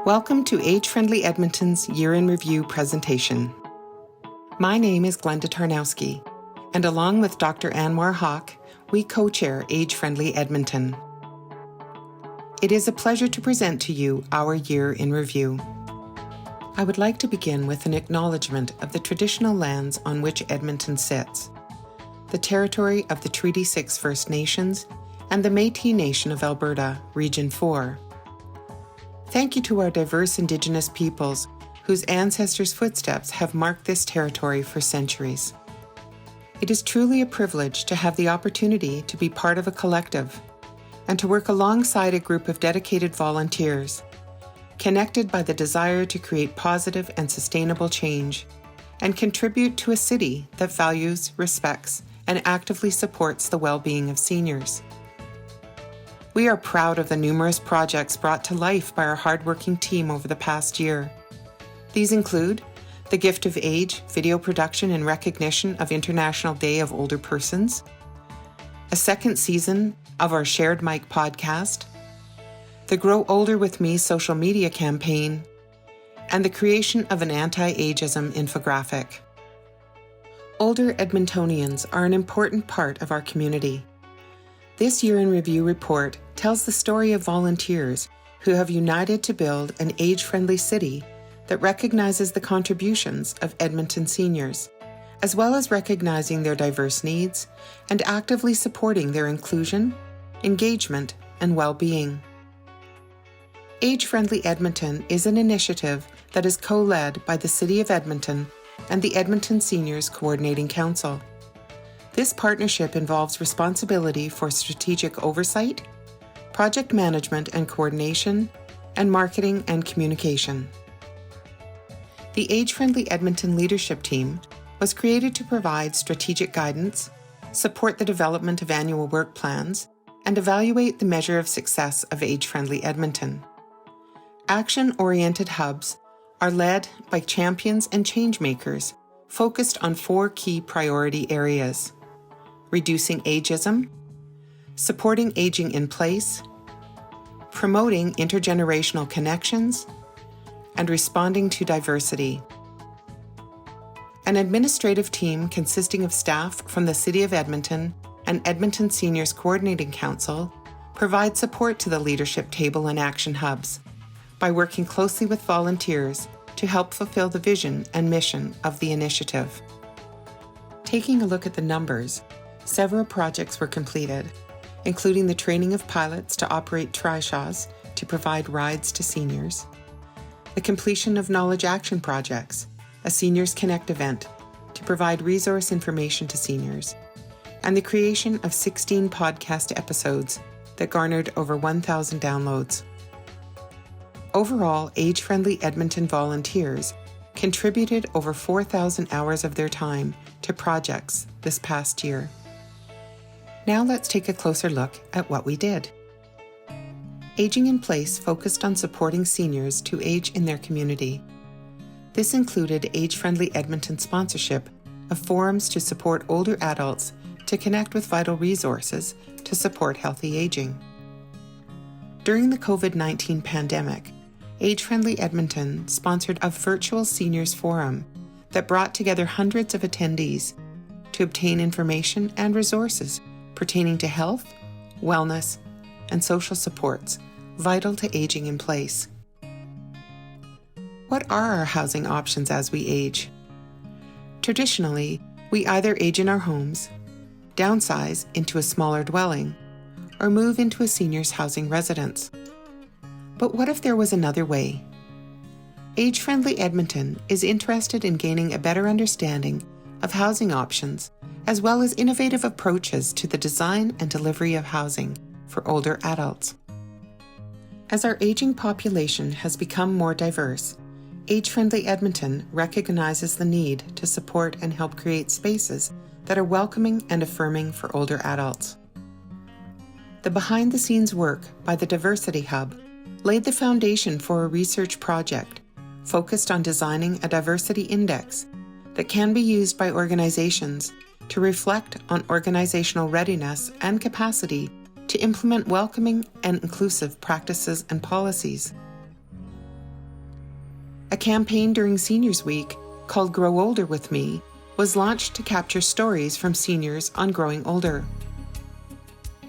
Welcome to Age Friendly Edmonton's Year in Review presentation. My name is Glenda Tarnowski, and along with Dr. Anwar Haq, we co-chair Age Friendly Edmonton. It is a pleasure to present to you our Year in Review. I would like to begin with an acknowledgement of the traditional lands on which Edmonton sits, the territory of the Treaty 6 First Nations and the Métis Nation of Alberta, Region 4. Thank you to our diverse Indigenous peoples whose ancestors' footsteps have marked this territory for centuries. It is truly a privilege to have the opportunity to be part of a collective and to work alongside a group of dedicated volunteers, connected by the desire to create positive and sustainable change and contribute to a city that values, respects, and actively supports the well-being of seniors. We are proud of the numerous projects brought to life by our hardworking team over the past year. These include the Gift of Age video production in recognition of International Day of Older Persons, a second season of our Shared Mic podcast, the Grow Older With Me social media campaign, and the creation of an anti-ageism infographic. Older Edmontonians are an important part of our community. This Year in Review report tells the story of volunteers who have united to build an age-friendly city that recognizes the contributions of Edmonton seniors, as well as recognizing their diverse needs and actively supporting their inclusion, engagement, and well-being. Age Friendly Edmonton is an initiative that is co-led by the City of Edmonton and the Edmonton Seniors Coordinating Council. This partnership involves responsibility for strategic oversight, project management and coordination, and marketing and communication. The Age Friendly Edmonton leadership team was created to provide strategic guidance, support the development of annual work plans, and evaluate the measure of success of Age Friendly Edmonton. Action-oriented hubs are led by champions and changemakers focused on 4 key priority areas: reducing ageism, supporting aging in place, promoting intergenerational connections, and responding to diversity. An administrative team consisting of staff from the City of Edmonton and Edmonton Seniors Coordinating Council provides support to the leadership table and action hubs by working closely with volunteers to help fulfill the vision and mission of the initiative. Taking a look at the numbers, several projects were completed, including the training of pilots to operate trishaws to provide rides to seniors, the completion of Knowledge Action Projects, a Seniors Connect event to provide resource information to seniors, and the creation of 16 podcast episodes that garnered over 1,000 downloads. Overall, Age Friendly Edmonton volunteers contributed over 4,000 hours of their time to projects this past year. Now let's take a closer look at what we did. Aging in Place focused on supporting seniors to age in their community. This included Age Friendly Edmonton sponsorship of forums to support older adults to connect with vital resources to support healthy aging. During the COVID-19 pandemic, Age Friendly Edmonton sponsored a virtual seniors forum that brought together hundreds of attendees to obtain information and resources pertaining to health, wellness, and social supports vital to aging in place. What are our housing options as we age? Traditionally, we either age in our homes, downsize into a smaller dwelling, or move into a seniors' housing residence. But what if there was another way? Age Friendly Edmonton is interested in gaining a better understanding of housing options as well as innovative approaches to the design and delivery of housing for older adults. As our aging population has become more diverse, Age Friendly Edmonton recognizes the need to support and help create spaces that are welcoming and affirming for older adults. The behind-the-scenes work by the Diversity Hub laid the foundation for a research project focused on designing a diversity index that can be used by organizations to reflect on organizational readiness and capacity to implement welcoming and inclusive practices and policies. campaign during Seniors Week called Grow Older With Me was launched to capture stories from seniors on growing older.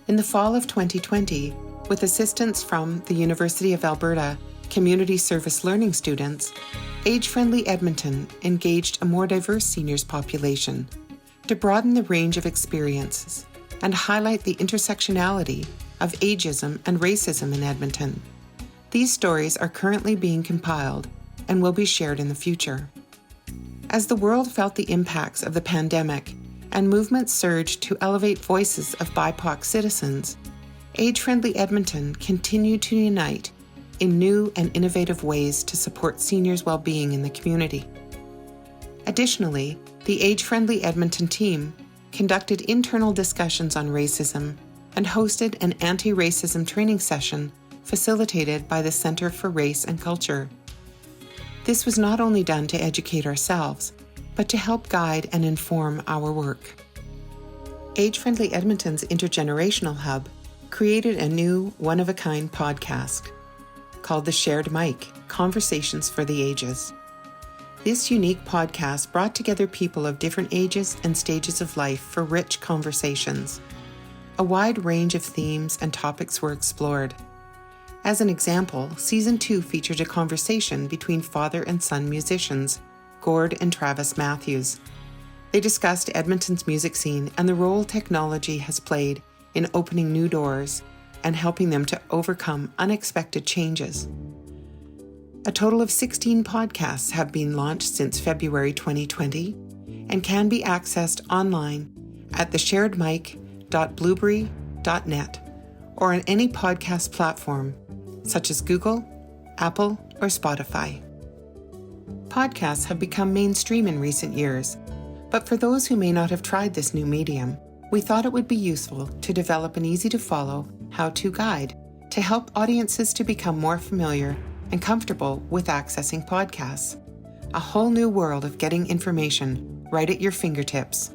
In the fall of 2020, with assistance from the University of Alberta Community Service Learning students, Age Friendly Edmonton engaged a more diverse seniors population to broaden the range of experiences and highlight the intersectionality of ageism and racism in Edmonton. These stories are currently being compiled and will be shared in the future. As the world felt the impacts of the pandemic and movements surged to elevate voices of BIPOC citizens, Age Friendly Edmonton continued to unite in new and innovative ways to support seniors' well-being in the community. Additionally, the Age Friendly Edmonton team conducted internal discussions on racism and hosted an anti-racism training session facilitated by the Centre for Race and Culture. This was not only done to educate ourselves, but to help guide and inform our work. Age Friendly Edmonton's Intergenerational Hub created a new one-of-a-kind podcast called The Shared Mic, Conversations for the Ages. This unique podcast brought together people of different ages and stages of life for rich conversations. A wide range of themes and topics were explored. As an example, Season 2 featured a conversation between father and son musicians, Gord and Travis Matthews. They discussed Edmonton's music scene and the role technology has played in opening new doors and helping them to overcome unexpected changes. A total of 16 podcasts have been launched since February 2020 and can be accessed online at thesharedmic.blueberry.net or on any podcast platform such as Google, Apple, or Spotify. Podcasts have become mainstream in recent years, but for those who may not have tried this new medium, we thought it would be useful to develop an easy-to-follow how-to guide to help audiences to become more familiar and comfortable with accessing podcasts. A whole new world of getting information right at your fingertips.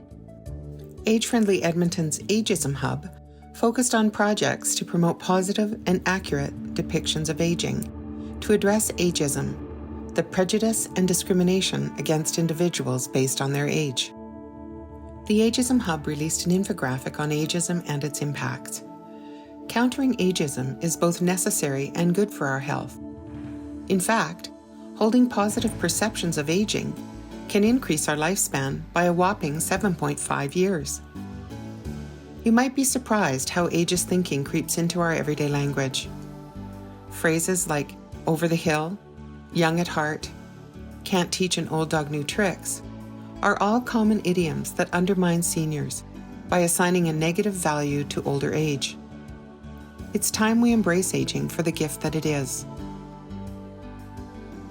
Age Friendly Edmonton's Ageism Hub focused on projects to promote positive and accurate depictions of aging, to address ageism, the prejudice and discrimination against individuals based on their age. The Ageism Hub released an infographic on ageism and its impacts. Countering ageism is both necessary and good for our health. In fact, holding positive perceptions of aging can increase our lifespan by a whopping 7.5 years. You might be surprised how ageist thinking creeps into our everyday language. Phrases like over the hill, young at heart, can't teach an old dog new tricks are all common idioms that undermine seniors by assigning a negative value to older age. It's time we embrace aging for the gift that it is.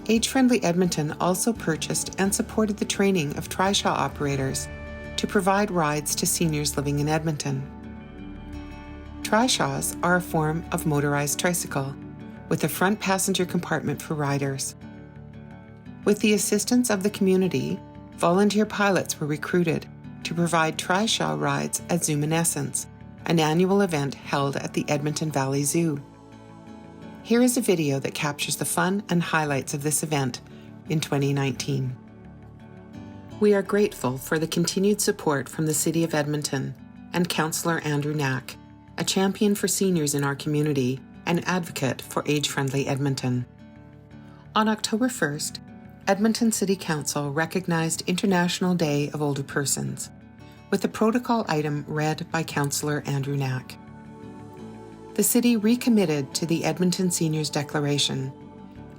Age Friendly Edmonton also purchased and supported the training of trishaw operators to provide rides to seniors living in Edmonton. Trishaws are a form of motorized tricycle with a front passenger compartment for riders. With the assistance of the community, volunteer pilots were recruited to provide trishaw rides at Zoominescence, an annual event held at the Edmonton Valley Zoo. Here is a video that captures the fun and highlights of this event in 2019. We are grateful for the continued support from the City of Edmonton and Councillor Andrew Knack, a champion for seniors in our community and advocate for Age Friendly Edmonton. On October 1st, Edmonton City Council recognized International Day of Older Persons, with the protocol item read by Councillor Andrew Knack. The city recommitted to the Edmonton Seniors Declaration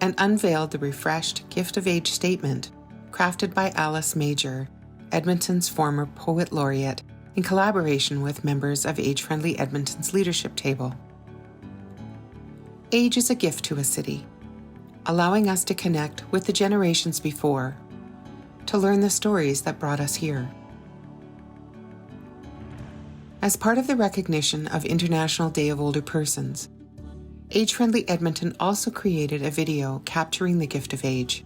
and unveiled the refreshed Gift of Age statement crafted by Alice Major, Edmonton's former Poet Laureate, in collaboration with members of Age Friendly Edmonton's leadership table. Age is a gift to a city, allowing us to connect with the generations before, to learn the stories that brought us here. As part of the recognition of International Day of Older Persons, Age Friendly Edmonton also created a video capturing the gift of age,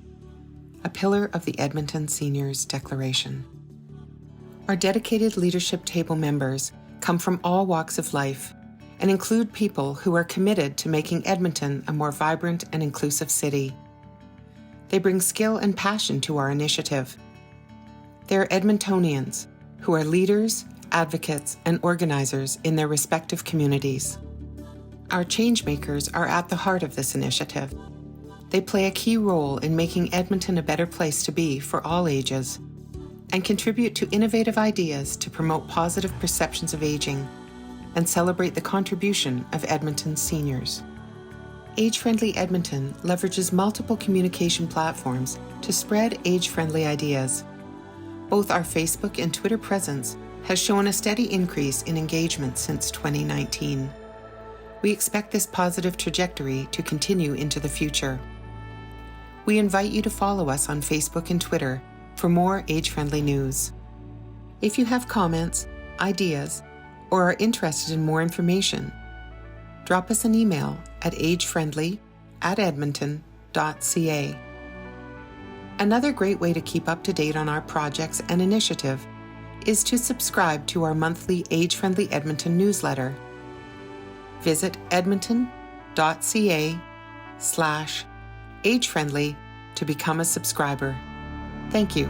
a pillar of the Edmonton Seniors Declaration. Our dedicated leadership table members come from all walks of life and include people who are committed to making Edmonton a more vibrant and inclusive city. They bring skill and passion to our initiative. They're Edmontonians who are leaders, advocates, and organizers in their respective communities. Our changemakers are at the heart of this initiative. They play a key role in making Edmonton a better place to be for all ages and contribute to innovative ideas to promote positive perceptions of aging and celebrate the contribution of Edmonton's seniors. Age Friendly Edmonton leverages multiple communication platforms to spread age-friendly ideas. Both our Facebook and Twitter presence has shown a steady increase in engagement since 2019. We expect this positive trajectory to continue into the future. We invite you to follow us on Facebook and Twitter for more age-friendly news. If you have comments, ideas, or are interested in more information, drop us an email at agefriendly@edmonton.ca. Another great way to keep up to date on our projects and initiative is to subscribe to our monthly Age Friendly Edmonton newsletter. Visit edmonton.ca/agefriendly to become a subscriber. Thank you.